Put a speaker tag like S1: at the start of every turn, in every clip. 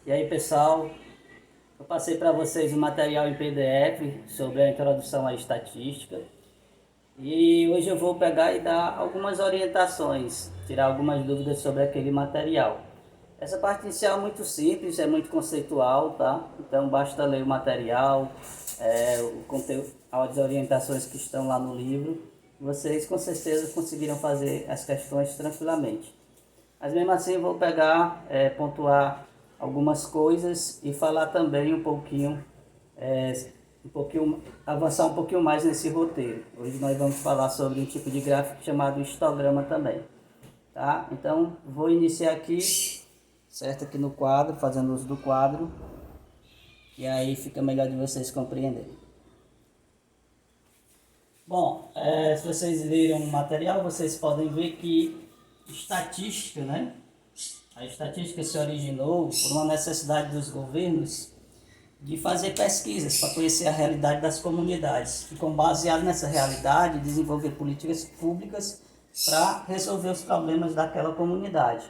S1: E aí pessoal, eu passei para vocês um material em PDF sobre a introdução à estatística e hoje eu vou pegar e dar algumas orientações, tirar algumas dúvidas sobre aquele material. Essa parte inicial é muito simples, é muito conceitual, tá? Então basta ler o material, o conteúdo, as orientações que estão lá no livro. Vocês com certeza conseguiram fazer as questões tranquilamente. Mas mesmo assim eu vou pegar, pontuar algumas coisas e falar também avançar um pouquinho mais nesse roteiro. Hoje nós vamos falar sobre um tipo de gráfico chamado histograma também, tá? Então vou iniciar aqui, certo? Aqui no quadro, fazendo uso do quadro, e aí fica melhor de vocês compreenderem. Bom, se vocês viram o material, vocês podem ver que estatística, né? A estatística se originou por uma necessidade dos governos de fazer pesquisas para conhecer a realidade das comunidades e, com baseado nessa realidade, desenvolver políticas públicas para resolver os problemas daquela comunidade,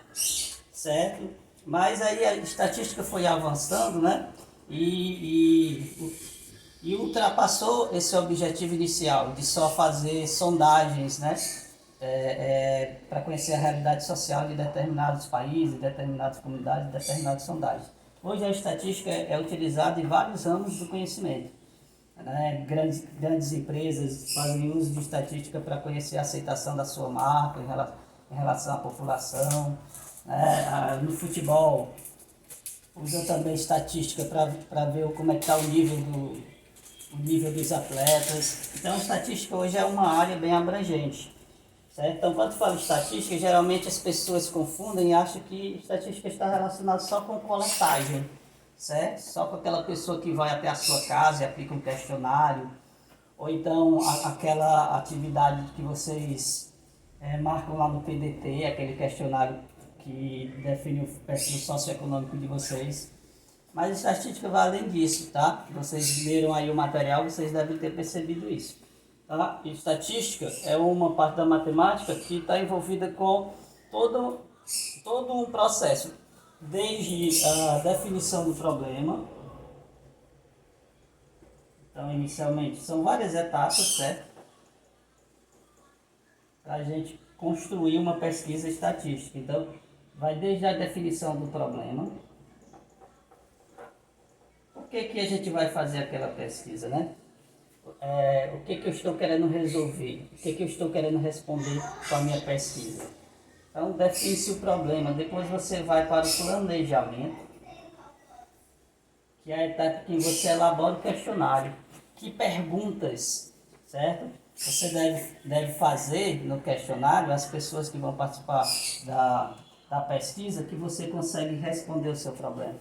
S1: certo? Mas aí a estatística foi avançando, né? E ultrapassou esse objetivo inicial de só fazer sondagens, né? Para conhecer a realidade social de determinados países, de determinadas comunidades, de determinadas sondagens. Hoje a estatística é utilizada em vários ramos do conhecimento. Né? Grandes empresas fazem uso de estatística para conhecer a aceitação da sua marca em relação à população. Né? No futebol, usa também estatística para ver como é que está o nível dos atletas. Então, a estatística hoje é uma área bem abrangente. Certo? Então, quando fala estatística, geralmente as pessoas confundem e acham que estatística está relacionada só com coletagem, certo? Só com aquela pessoa que vai até a sua casa e aplica um questionário, ou então aquela atividade que vocês marcam lá no PDT, aquele questionário que define o perfil socioeconômico de vocês. Mas a estatística vai além disso, tá? Vocês leram aí o material, vocês devem ter percebido isso. Tá? Estatística é uma parte da matemática que está envolvida com todo, todo um processo, desde a definição do problema. Então, inicialmente, são várias etapas, certo? Para a gente construir uma pesquisa estatística. Então, vai desde a definição do problema. Por que a gente vai fazer aquela pesquisa, né? O que eu estou querendo resolver? O que eu estou querendo responder com a minha pesquisa? Então, define-se o problema. Depois você vai para o planejamento, que é a etapa que você elabora o questionário. Que perguntas, certo? Você deve fazer no questionário às pessoas que vão participar da pesquisa, que você consegue responder o seu problema.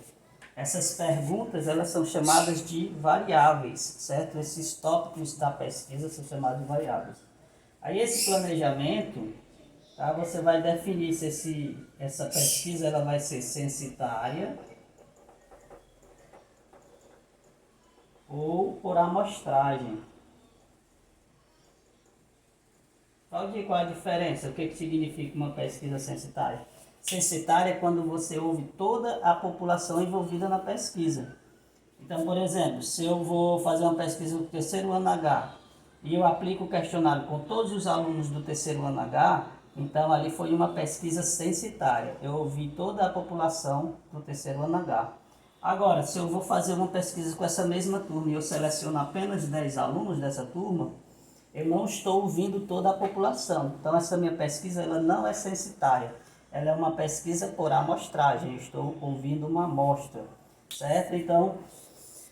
S1: Essas perguntas, elas são chamadas de variáveis, certo? Esses tópicos da pesquisa são chamados de variáveis. Aí esse planejamento, tá? Você vai definir se essa pesquisa ela vai ser censitária ou por amostragem. Qual a diferença? O que significa uma pesquisa censitária? Censitária é quando você ouve toda a população envolvida na pesquisa. Então, por exemplo, se eu vou fazer uma pesquisa do terceiro ano H e eu aplico o questionário com todos os alunos do terceiro ano H, então ali foi uma pesquisa censitária. Eu ouvi toda a população do terceiro ano H. Agora, se eu vou fazer uma pesquisa com essa mesma turma e eu seleciono apenas 10 alunos dessa turma, eu não estou ouvindo toda a população. Então, essa minha pesquisa ela não é censitária. Ela é uma pesquisa por amostragem. Eu estou ouvindo uma amostra, certo? Então,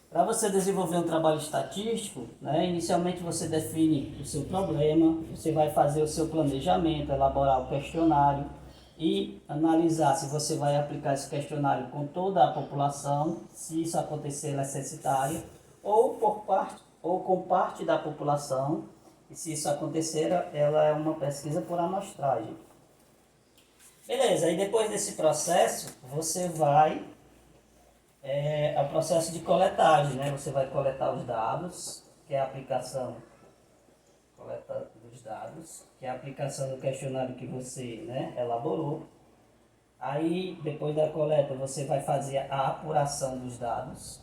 S1: para você desenvolver um trabalho estatístico, né, inicialmente você define o seu problema, você vai fazer o seu planejamento, elaborar o questionário e analisar se você vai aplicar esse questionário com toda a população, se isso acontecer ela é censitária, ou com parte da população, e se isso acontecer ela é uma pesquisa por amostragem. Beleza, aí depois desse processo você vai ao processo de coletagem, né? Você vai coletar os dados, que é a aplicação dos dados, que é a aplicação do questionário que você, né, elaborou. Aí, depois da coleta, você vai fazer a apuração dos dados.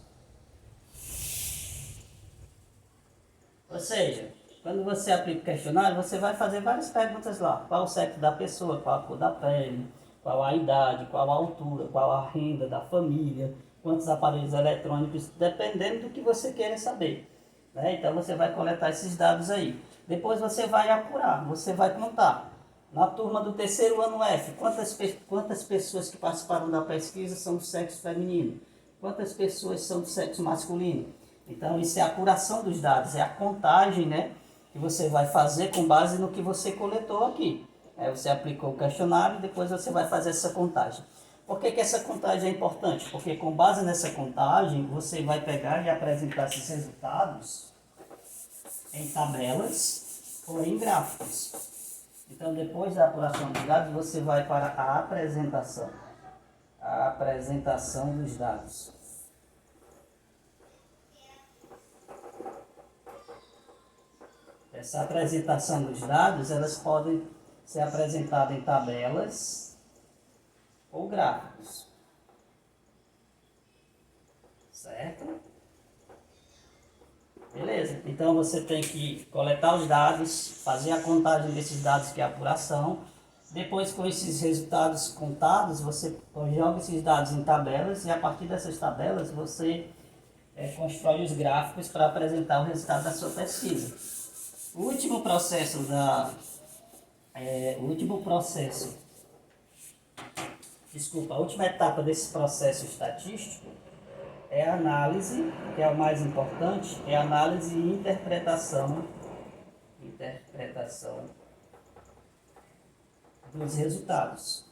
S1: Ou seja, quando você aplica o questionário, você vai fazer várias perguntas lá. Qual o sexo da pessoa, qual a cor da pele, qual a idade, qual a altura, qual a renda da família, quantos aparelhos eletrônicos, dependendo do que você queira saber. Né? Então você vai coletar esses dados aí. Depois você vai apurar, você vai contar. Na turma do terceiro ano F, quantas pessoas que participaram da pesquisa são do sexo feminino? Quantas pessoas são do sexo masculino? Então isso é a apuração dos dados, é a contagem, né, que você vai fazer com base no que você coletou aqui. Você aplicou o questionário e depois você vai fazer essa contagem. Por que essa contagem é importante? Porque com base nessa contagem, você vai pegar e apresentar esses resultados em tabelas ou em gráficos. Então, depois da apuração dos dados, você vai para a apresentação. A apresentação dos dados. Essa apresentação dos dados, elas podem ser apresentadas em tabelas ou gráficos. Certo? Beleza. Então você tem que coletar os dados, fazer a contagem desses dados, que é a apuração. Depois, com esses resultados contados, você joga esses dados em tabelas e a partir dessas tabelas você constrói os gráficos para apresentar o resultado da sua pesquisa. O último processo a última etapa desse processo estatístico é a análise, que é o mais importante, é a análise e interpretação dos resultados.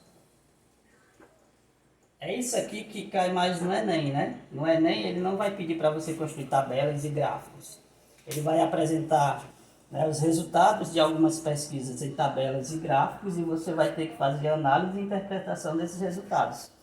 S1: É isso aqui que cai mais no Enem, né? No Enem ele não vai pedir para você construir tabelas e gráficos. Ele vai apresentar, né, os resultados de algumas pesquisas em tabelas e gráficos e você vai ter que fazer análise e interpretação desses resultados.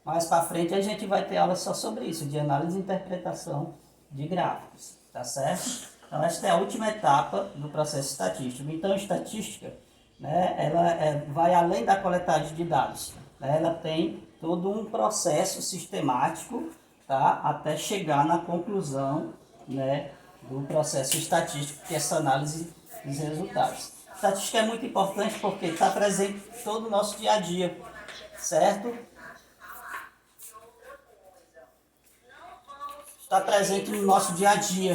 S1: Mais para frente a gente vai ter aula só sobre isso, de análise e interpretação de gráficos, tá certo? Então esta é a última etapa do processo estatístico. Então a estatística, né, ela vai além da coletagem de dados, né? Ela tem todo um processo sistemático, tá, até chegar na conclusão, né, do processo estatístico, que é essa análise dos resultados. A estatística é muito importante porque está presente em todo o nosso dia a dia, certo? Está presente no nosso dia a dia.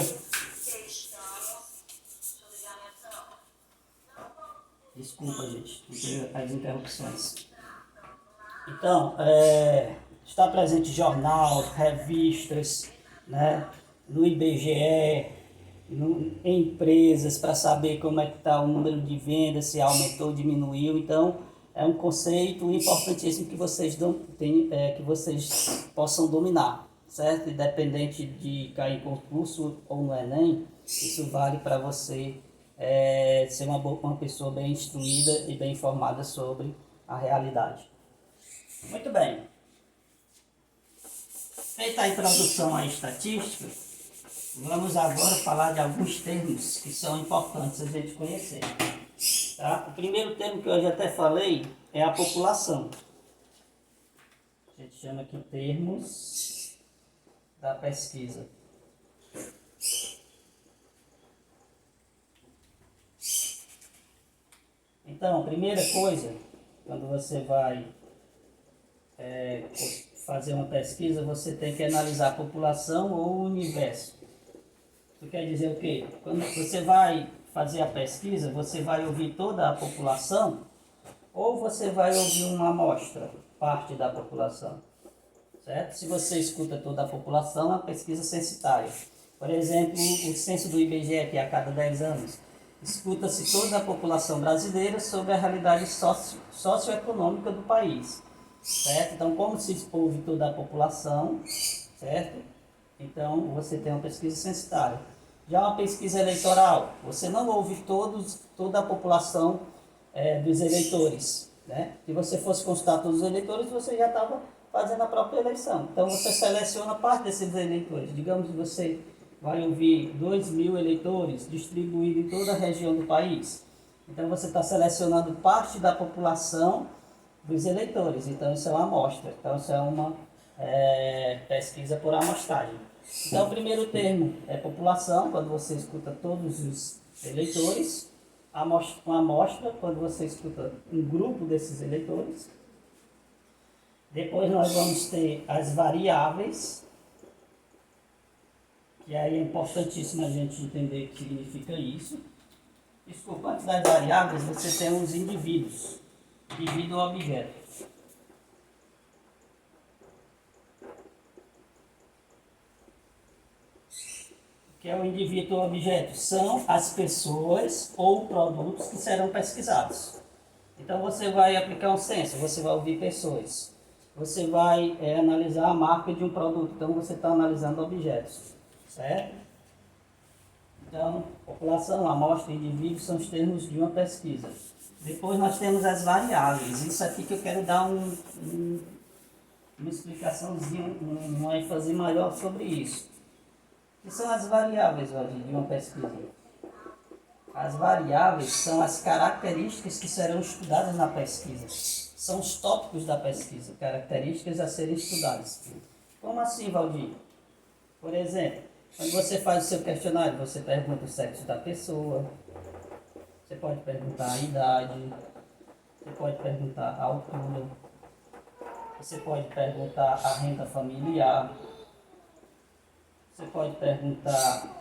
S1: Desculpa, gente, as interrupções. Então, está presente em jornal, revistas, né, no IBGE, em empresas, para saber como é que está o número de vendas, se aumentou ou diminuiu. Então, é um conceito importantíssimo que vocês possam dominar, certo? Independente de cair em concurso ou no Enem, isso vale para você ser uma pessoa bem instruída e bem informada sobre a realidade. Muito bem. Feita a introdução à estatística, vamos agora falar de alguns termos que são importantes a gente conhecer. Tá? O primeiro termo que eu já até falei é a população. A gente chama aqui termos da pesquisa. Então, a primeira coisa, quando você vai fazer uma pesquisa, você tem que analisar a população ou o universo. Isso quer dizer o quê? Quando você vai fazer a pesquisa, você vai ouvir toda a população ou você vai ouvir uma amostra, parte da população, certo? Se você escuta toda a população, é uma pesquisa censitária. Por exemplo, o censo do IBGE, que é a cada 10 anos, escuta-se toda a população brasileira sobre a realidade socioeconômica do país, certo? Então, como se ouve toda a população, certo? Então, você tem uma pesquisa censitária. Já uma pesquisa eleitoral, você não ouve toda a população dos eleitores, né? Se você fosse consultar todos os eleitores, você já estava fazendo a própria eleição. Então, você seleciona parte desses eleitores. Digamos que você vai ouvir 2.000 eleitores distribuídos em toda a região do país. Então, você está selecionando parte da população dos eleitores. Então, isso é uma amostra. Então, isso é uma pesquisa por amostragem. Então, o primeiro termo é população, quando você escuta todos os eleitores. Uma amostra, quando você escuta um grupo desses eleitores. Depois nós vamos ter as variáveis, que aí é importantíssimo a gente entender o que significa isso. Desculpa, antes das variáveis você tem os indivíduos, indivíduo objeto. O que é o indivíduo objeto? São as pessoas ou produtos que serão pesquisados. Então você vai aplicar um censo, você vai ouvir pessoas. Você vai analisar a marca de um produto, então você está analisando objetos, certo? Então, população, amostra, indivíduo são os termos de uma pesquisa. Depois nós temos as variáveis. Isso aqui que eu quero dar uma explicaçãozinha, uma ênfase maior sobre isso. O que são as variáveis, Valdir, de uma pesquisa? As variáveis são as características que serão estudadas na pesquisa. São os tópicos da pesquisa, características a serem estudadas. Como assim, Valdir? Por exemplo, quando você faz o seu questionário, você pergunta o sexo da pessoa, você pode perguntar a idade, você pode perguntar a altura, você pode perguntar a renda familiar, você pode perguntar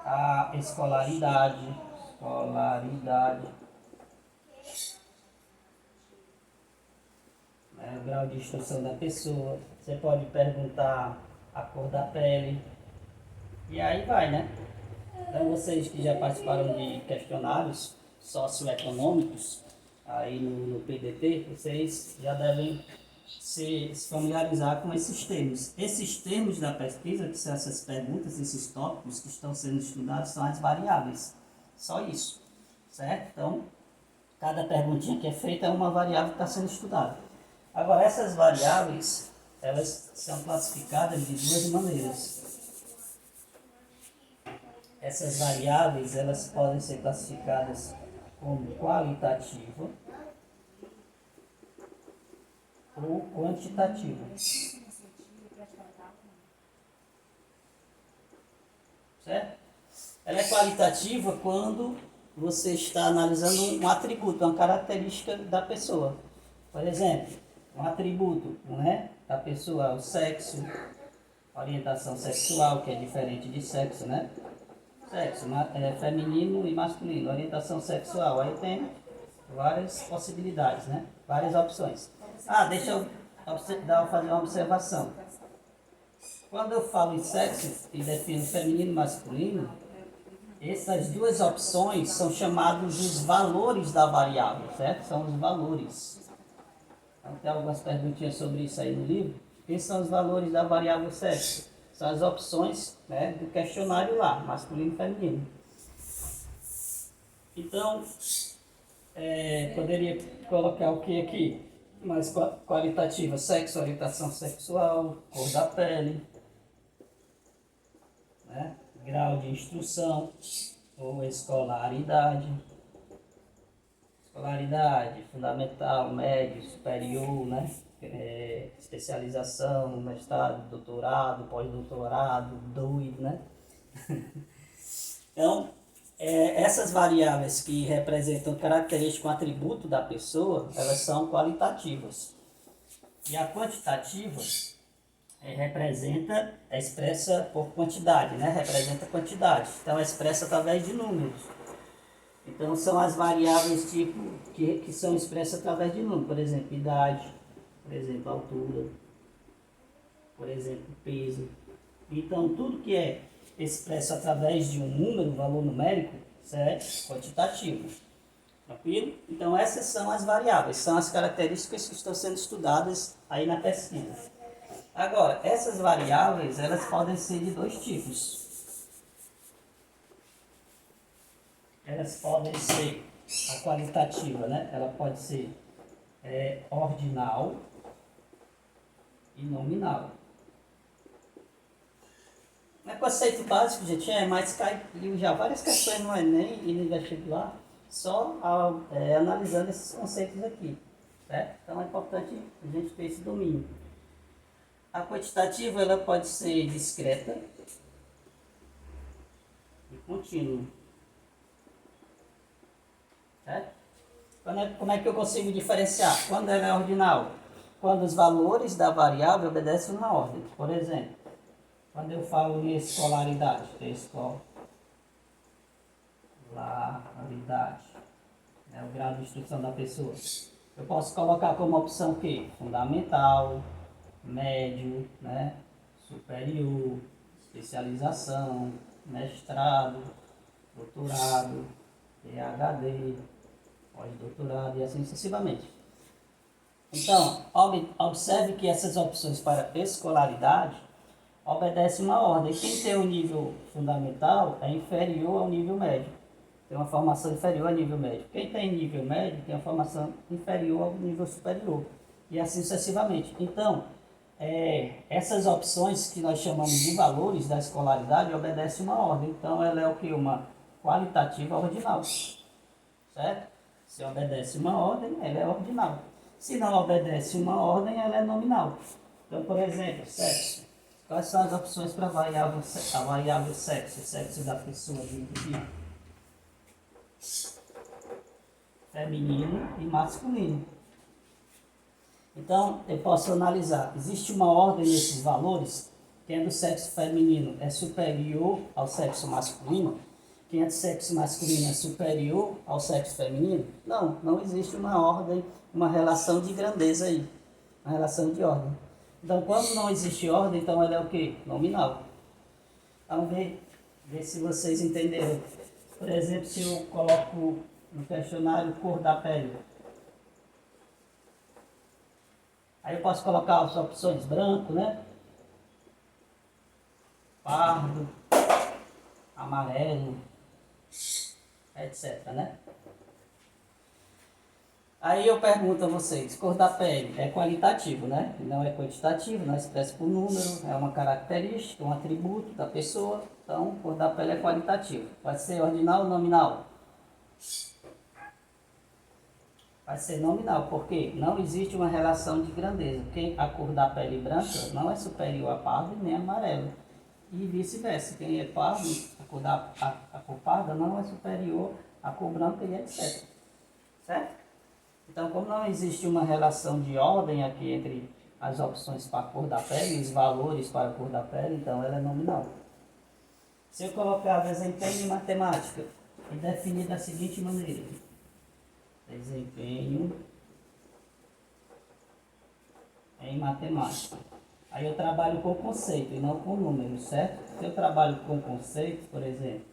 S1: a escolaridade, né, o grau de instrução da pessoa, você pode perguntar a cor da pele, e aí vai, né? Então vocês que já participaram de questionários socioeconômicos aí no PDT, vocês já devem se familiarizar com esses termos. Esses termos da pesquisa, que são essas perguntas, esses tópicos que estão sendo estudados, são as variáveis. Só isso, certo? Então, cada perguntinha que é feita é uma variável que está sendo estudada. Agora, essas variáveis, elas são classificadas de duas maneiras. Essas variáveis, elas podem ser classificadas como qualitativa ou quantitativa. Certo? Ela é qualitativa quando você está analisando um atributo, uma característica da pessoa. Por exemplo, um atributo, né, da pessoa, o sexo, orientação sexual, que é diferente de sexo, né? Sexo, feminino e masculino, orientação sexual, aí tem várias possibilidades, né? Várias opções. Deixa eu fazer uma observação. Quando eu falo em sexo e defino feminino e masculino, essas duas opções são chamados os valores da variável, certo? São os valores. Então, tem algumas perguntinhas sobre isso aí no livro. Quais são os valores da variável sexo? São as opções, né, do questionário lá, masculino e feminino. Então, poderia colocar o que aqui? Mais qualitativa: sexo, orientação sexual, cor da pele, né, grau de instrução ou escolaridade. Escolaridade, fundamental, médio, superior, né? Especialização, mestrado, doutorado, pós-doutorado, doido, né? Então, essas variáveis que representam característica, um atributo da pessoa, elas são qualitativas. E a quantitativa é expressa por quantidade, né? Representa quantidade. Então, é expressa através de números. Então, são as variáveis tipo que são expressas através de números. Por exemplo, idade, por exemplo, altura, por exemplo, peso. Então, tudo que é expresso através de um número, valor numérico, certo? Quantitativo. Tranquilo? Então, essas são as variáveis, são as características que estão sendo estudadas aí na pesquisa. Agora, essas variáveis, elas podem ser de dois tipos. Elas podem ser a qualitativa, né? Ela pode ser ordinal e nominal. Não é conceito básico, gente, mas caiu já várias questões no Enem e no vestibular, só analisando esses conceitos aqui. certo? Então é importante a gente ter esse domínio. A quantitativa ela pode ser discreta e contínua, certo? Como é que eu consigo diferenciar? Quando ela é ordinal? Quando os valores da variável obedecem uma ordem. Por exemplo, quando eu falo em escolaridade, escolaridade, é o grau de instrução da pessoa. Eu posso colocar como opção o quê? Fundamental, médio, né? Superior, especialização, mestrado, doutorado, PhD, pós-doutorado e assim sucessivamente. Então, observe que essas opções para escolaridade obedecem uma ordem. Quem tem o nível fundamental é inferior ao nível médio. Tem uma formação inferior ao nível médio. Quem tem nível médio tem uma formação inferior ao nível superior. E assim sucessivamente. Então, essas opções que nós chamamos de valores da escolaridade obedecem uma ordem. Então, ela é o que? Uma qualitativa ordinal. Certo? Se obedece uma ordem, ela é ordinal. Se não obedece uma ordem, ela é nominal. Então, por exemplo, sexo. Quais são as opções para a variável sexo? O sexo da pessoa do indivíduo. Feminino e masculino. Então, eu posso analisar. Existe uma ordem nesses valores. Quem é do sexo feminino é superior ao sexo masculino. Quem é do sexo masculino é superior ao sexo feminino? Não, não existe uma ordem, uma relação de grandeza aí. Uma relação de ordem. Então, quando não existe ordem, então ela é o quê? Nominal. Vamos ver se vocês entenderam. Por exemplo, se eu coloco no questionário cor da pele. Aí eu posso colocar as opções branco, né? Pardo, amarelo, etc, né? Aí eu pergunto a vocês, cor da pele é qualitativo, né? Não é quantitativo, não é expresso por número, é uma característica, um atributo da pessoa. Então, cor da pele é qualitativo. Pode ser ordinal ou nominal? Vai ser nominal, porque não existe uma relação de grandeza. A cor da pele branca não é superior a pardo nem amarelo. E vice-versa. Quem é pardo, a cor parda não é superior à cor branca e etc. Certo? Então, como não existe uma relação de ordem aqui entre as opções para a cor da pele e os valores para a cor da pele, então ela é nominal. Se eu colocar desempenho em matemática e definir da seguinte maneira: desempenho em matemática. Aí eu trabalho com conceito e não com números, certo? Se eu trabalho com conceito, por exemplo,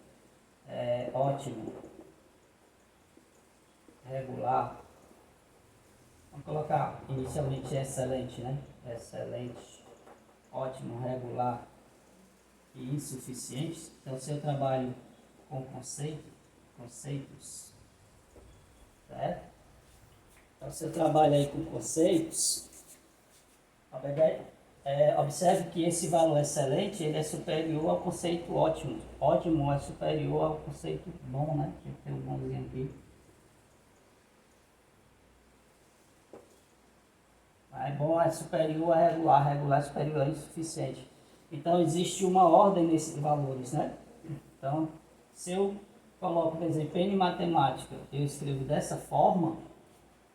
S1: ótimo, regular, vamos colocar inicialmente excelente, né? Excelente, ótimo, regular e insuficiente. Então, se eu trabalho com conceitos, certo? Então, se eu trabalho aí com conceitos, observe que esse valor excelente ele é superior ao conceito ótimo. Ótimo é superior ao conceito bom, né? Deixa eu ter um bomzinho aqui. Aí bom é superior a regular, regular é superior a insuficiente. Então existe uma ordem nesses valores, né? Então, se eu coloco desempenho em matemática, eu escrevo dessa forma,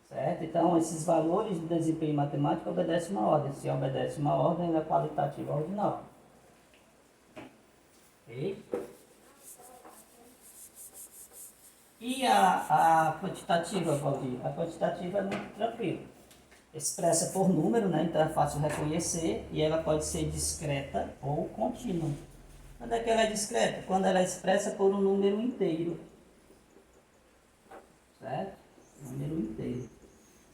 S1: certo? Então, esses valores de desempenho em matemática obedecem uma ordem. Se obedece uma ordem, ela é qualitativa ordinal. Ok? E a quantitativa, Valdir? A quantitativa é muito tranquila. Expressa por número, né? Então é fácil reconhecer e ela pode ser discreta ou contínua. Quando é que ela é discreta? Quando ela é expressa por um número inteiro. Certo? Número inteiro.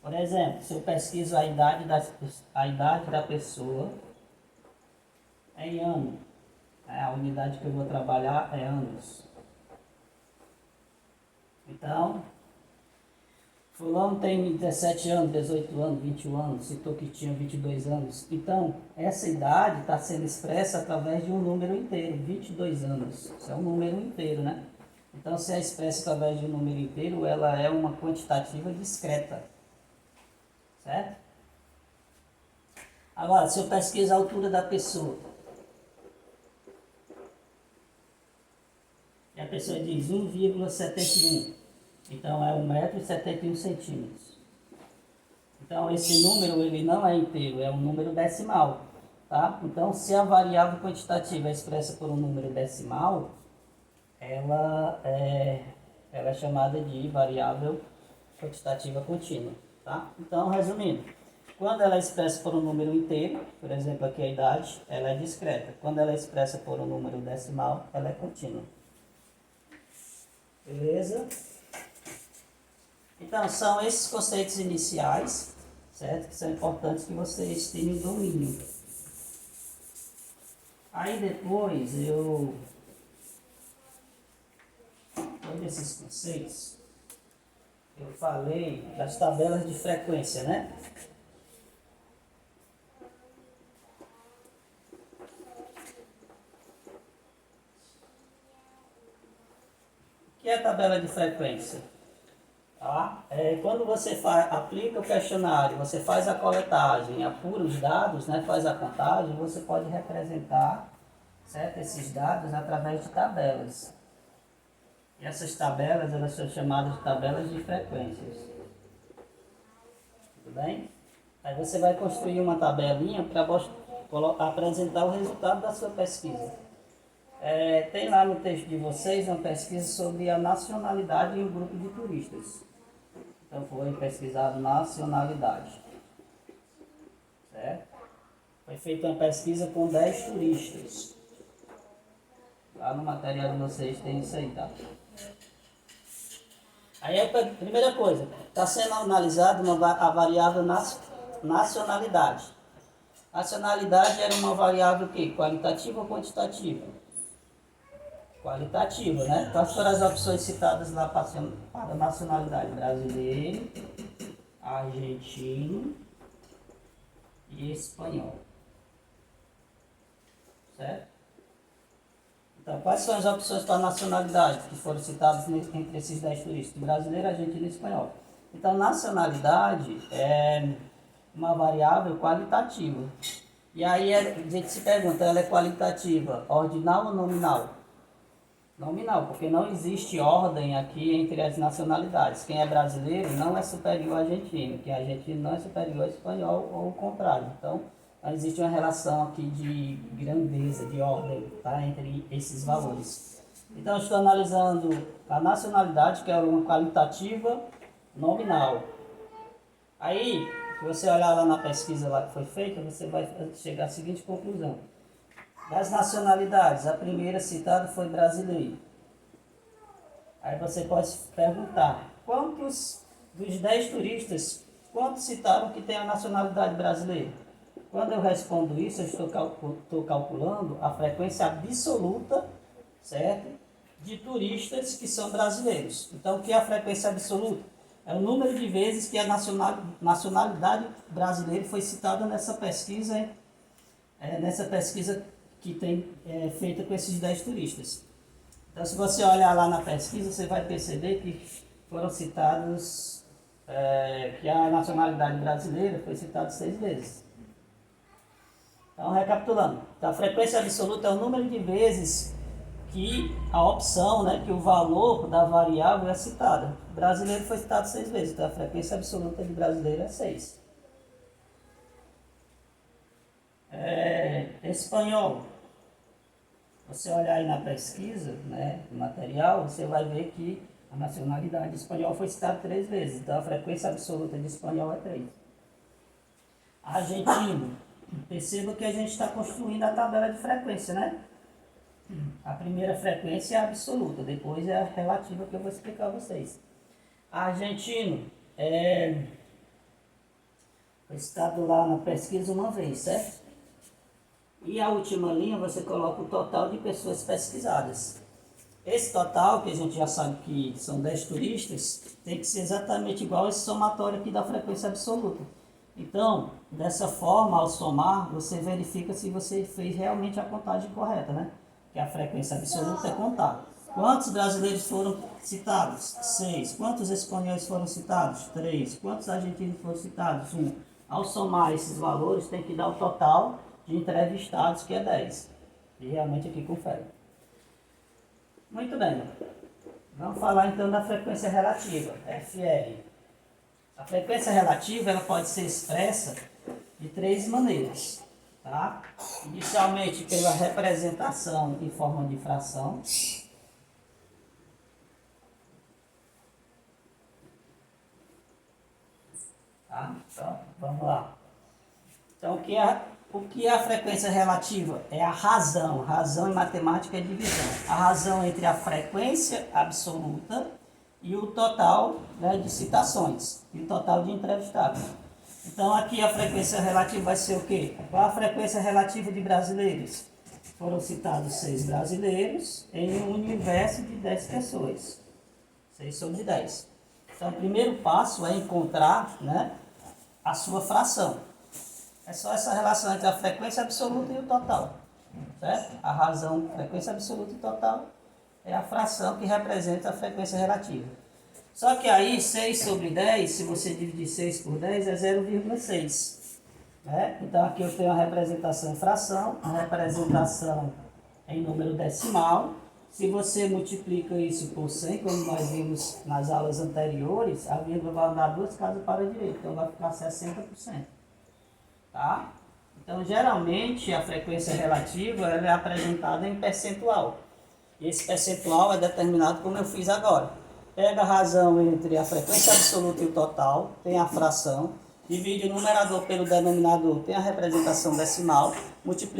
S1: Por exemplo, se eu pesquiso a idade da pessoa em ano, a unidade que eu vou trabalhar é anos. Então, fulano tem 17 anos, 18 anos, 21 anos, citou que tinha 22 anos. Então, essa idade está sendo expressa através de um número inteiro, 22 anos. Isso é um número inteiro, né? Então, se é expressa através de um número inteiro, ela é uma quantitativa discreta. certo? Agora, se eu pesquiso a altura da pessoa, e a pessoa diz 1,71, então é 1,71 m. Então, esse número ele não é inteiro, é um número decimal. Tá? Então, se a variável quantitativa é expressa por um número decimal, ela é chamada de variável quantitativa contínua. Tá? Então, resumindo, quando ela é expressa por um número inteiro, por exemplo, aqui a idade, ela é discreta. Quando ela é expressa por um número decimal, ela é contínua. Beleza? Então, são esses conceitos iniciais, certo? Que são importantes que vocês tenham domínio. Aí depois todos esses conceitos, eu falei das tabelas de frequência, né? O que é a tabela de frequência? Tá? Quando você aplica o questionário, você faz a coletagem, apura os dados, né, faz a contagem, você pode representar, certo, esses dados através de tabelas. E essas tabelas elas são chamadas de tabelas de frequências. Tudo bem? Aí você vai construir uma tabelinha para apresentar o resultado da sua pesquisa. Tem lá no texto de vocês uma pesquisa sobre a nacionalidade em um grupo de turistas. Então foi pesquisado nacionalidade. Certo? Foi feita uma pesquisa com 10 turistas. Lá no material de vocês tem isso aí, tá? Aí a primeira coisa, está sendo analisada a variável nacionalidade. Nacionalidade era uma variável que? Qualitativa ou quantitativa? Qualitativa, né? Quais foram as opções citadas lá para a nacionalidade? Brasileiro, argentino e espanhol. Certo? Então, quais são as opções para a nacionalidade que foram citadas entre esses 10 turistas? Brasileiro, argentino e espanhol. Então, nacionalidade é uma variável qualitativa. E aí a gente se pergunta, ela é qualitativa, ordinal ou nominal? Nominal, porque não existe ordem aqui entre as nacionalidades. Quem é brasileiro não é superior ao argentino, quem é argentino não é superior ao espanhol ou o contrário. Então, existe uma relação aqui de grandeza, de ordem, tá, entre esses valores. Então, estou analisando a nacionalidade, que é uma qualitativa nominal. Aí, se você olhar lá na pesquisa lá que foi feita, você vai chegar à seguinte conclusão. Das nacionalidades, a primeira citada foi brasileiro. Aí você pode se perguntar, quantos dos 10 turistas, quantos citaram que tem a nacionalidade brasileira? Quando eu respondo isso, eu estou calculando a frequência absoluta, certo? De turistas que são brasileiros. Então, o que é a frequência absoluta? É o número de vezes que a nacionalidade brasileira foi citada nessa pesquisa que tem feita com esses 10 turistas. Então, se você olhar lá na pesquisa, você vai perceber que foram citados, que a nacionalidade brasileira foi citada 6 vezes. Então, recapitulando, então, a frequência absoluta é o número de vezes que a opção, né, que o valor da variável é citada. O brasileiro foi citado 6 vezes, então a frequência absoluta de brasileiro é 6. Espanhol. Você olhar aí na pesquisa, né, no material, você vai ver que a nacionalidade espanhola foi citada 3 vezes, então a frequência absoluta de espanhol é 3. Argentino. Perceba que a gente está construindo a tabela de frequência, né? A primeira frequência é a absoluta, depois é a relativa que eu vou explicar a vocês. Argentino foi citado lá na pesquisa uma vez, certo? E a última linha você coloca o total de pessoas pesquisadas. Esse total, que a gente já sabe que são 10 turistas, tem que ser exatamente igual a esse somatório aqui da frequência absoluta. Então, dessa forma, ao somar, você verifica se você fez realmente a contagem correta, né? Que a frequência absoluta é contar. Quantos brasileiros foram citados? 6. Quantos espanhóis foram citados? 3. Quantos argentinos foram citados? 1. Ao somar esses valores, tem que dar o total de entrevistados, que é 10. E realmente aqui confere. Muito bem. Vamos falar então da frequência relativa, FR. A frequência relativa ela pode ser expressa de 3 maneiras. Tá? Inicialmente pela representação em forma de fração. Tá? Então, vamos lá. Então, o que é a frequência relativa? É a razão. Razão em matemática é divisão. A razão entre a frequência absoluta e o total, né, de citações. E o total de entrevistados. Então, aqui a frequência relativa vai ser o quê? Qual a frequência relativa de brasileiros? Foram citados 6 brasileiros em um universo de 10 pessoas. 6 sobre 10. Então, o primeiro passo é encontrar, né, a sua fração. É só essa relação entre a frequência absoluta e o total. Certo? A razão, frequência absoluta e total, é a fração que representa a frequência relativa. Só que aí 6 sobre 10, se você dividir 6 por 10, é 0,6. Né? Então aqui eu tenho a representação em fração, a representação em número decimal. Se você multiplica isso por 100, como nós vimos nas aulas anteriores, a vírgula vai andar 2 casas para a direita, então vai ficar 60%. Tá? Então, geralmente, a frequência relativa ela é apresentada em percentual. E esse percentual é determinado como eu fiz agora. Pega a razão entre a frequência absoluta e o total, tem a fração, divide o numerador pelo denominador, tem a representação decimal, multiplica